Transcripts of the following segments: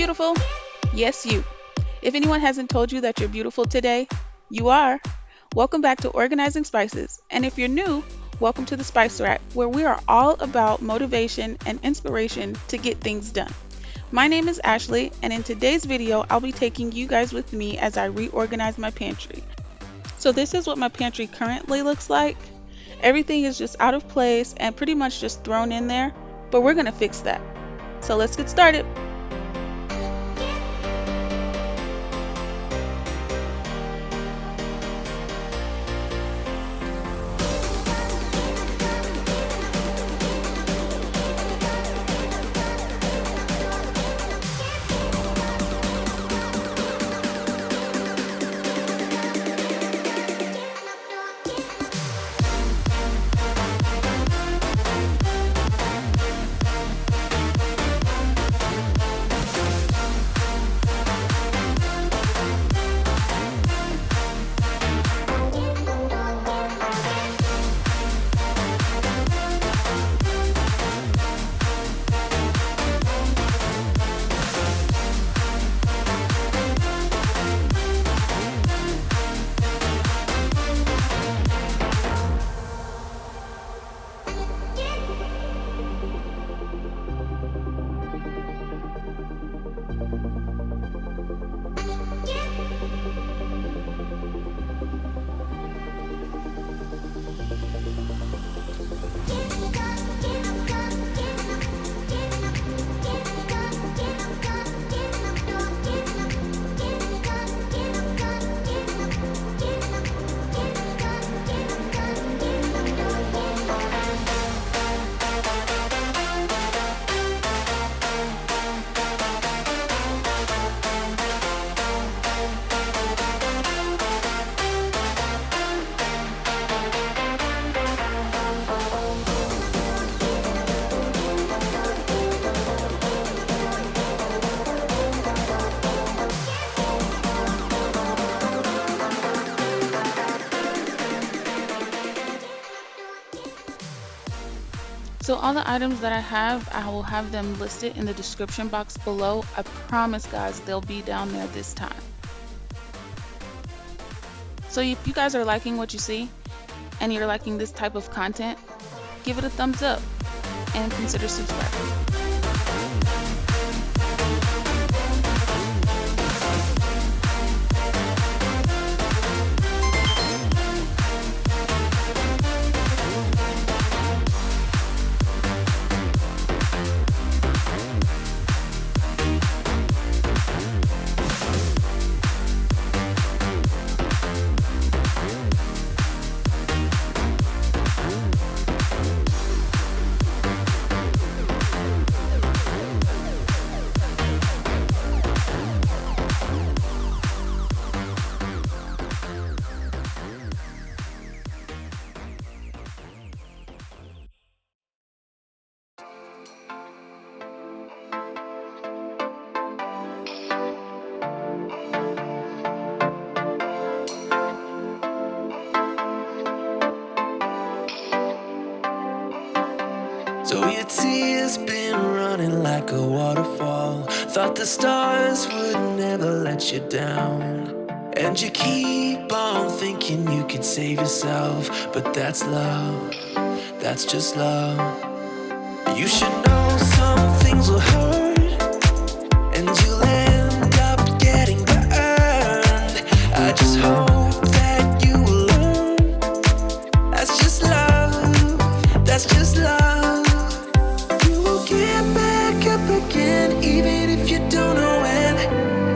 beautiful? Yes, you. If anyone hasn't told you that you're beautiful today, you are. Welcome back to Organizing Spices. And if you're new, welcome to the Spice Rack, where we are all about motivation and inspiration to get things done. My name is Ashley, and in today's video, I'll be taking you guys with me as I reorganize my pantry. So this is what my pantry currently looks like. Everything is just out of place and pretty much just thrown in there, but we're gonna fix that. So let's get started. So all the items that I will have them listed in the description box below. I promise guys, they'll be down there this time. So if you guys are liking what you see and you're liking this type of content, give it a thumbs up and consider subscribing. So your tears been running like a waterfall. Thought the stars would never let you down. And you keep on thinking you could save yourself, but that's love, that's just love. You should know some things will hurt, and you'll end up getting burned. I just hope that you will learn. That's just love, that's just love. Get back up again, even if you don't know when.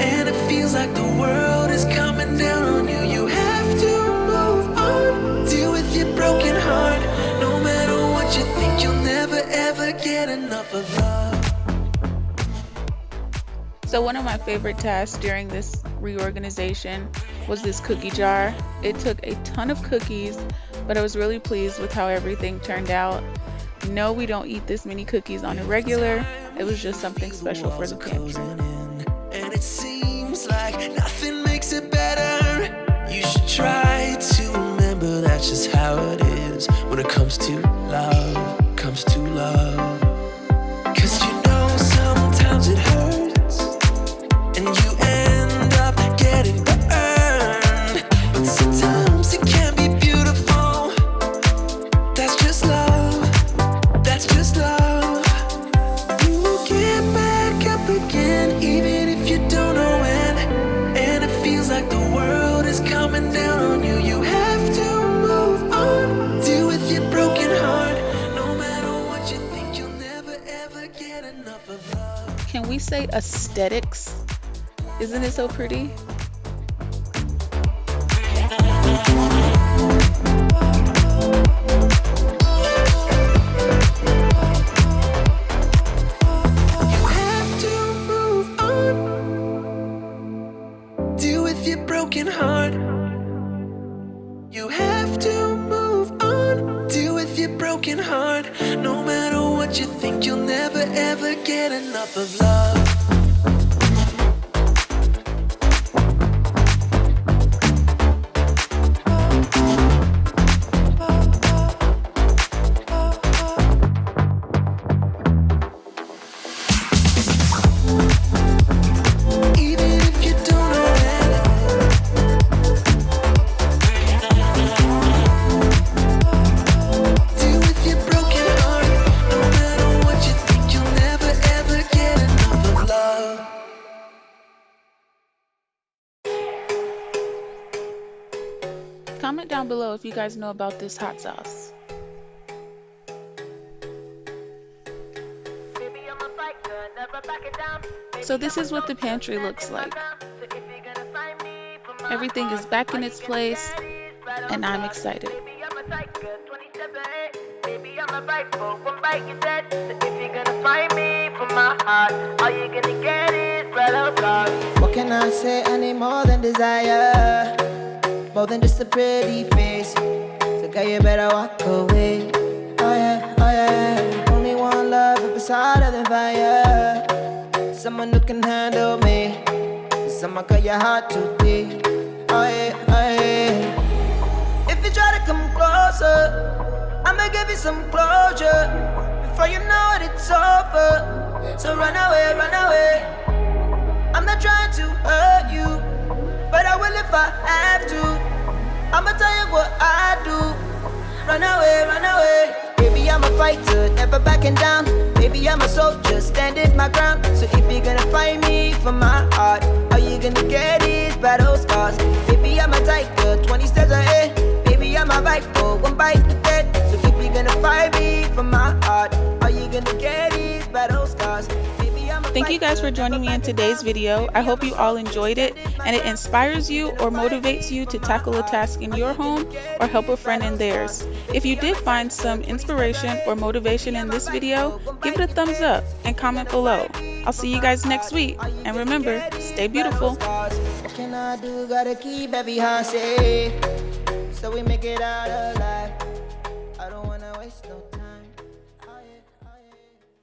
And it feels like the world is coming down on you. You have to move on, deal with your broken heart. No matter what you think, you'll never ever get enough of love. So one of my favorite tasks during this reorganization was this cookie jar. It took a ton of cookies, but I was really pleased with how everything turned out. No, we don't eat this many cookies on a regular. It was just something special for the pantry. And it seems like nothing makes it better. You should try to remember that's just how it is when it comes to love, comes to love. 'Cause you know sometimes it hurts, we say aesthetics? Isn't it so pretty? You have to move on. Deal with your broken heart. You have to move on. Deal with your broken heart. No matter what you think, you'll never ever get enough of love. Even if you don't know it. Deal with your broken heart. No matter what you think, you'll never ever get enough of love. Comment down below if you guys know about this hot sauce. So this is what the pantry looks like. Everything is back in its place, and I'm excited. What can I say? I need more than desire, more than just a pretty face. So girl, you better walk away. Oh yeah, oh yeah. Only one love if it's hotter than fire. Someone who can handle me. Someone cut your heart too deep. Oh yeah, oh yeah. If you try to come closer, I'ma give you some closure. Before you know it, it's over. So run away, run away. I'm not trying to hurt you, but I will if I have to. I'ma tell you what I do. Run away, run away. Baby, I'm a fighter, never backing down. Baby, I'm a soldier, standing my ground. So if you're gonna fight me for my heart, all you gonna get is battle scars. Baby, I'm a tiger, 20 steps ahead. Baby, I'm a viper, one bite to dead. So if you're gonna fight me for my heart, all you gonna get is battle scars. Baby, I'm a Thank you guys for joining me in today's video. I hope you all enjoyed it and it inspires you or motivates you to tackle a task in your home or help a friend in theirs. If you did find some inspiration or motivation in this video, give it a thumbs up and comment below. I'll see you guys next week, and remember, stay beautiful. What can I do? Gotta keep every heart safe, so we make it out alive. I don't wanna waste no time.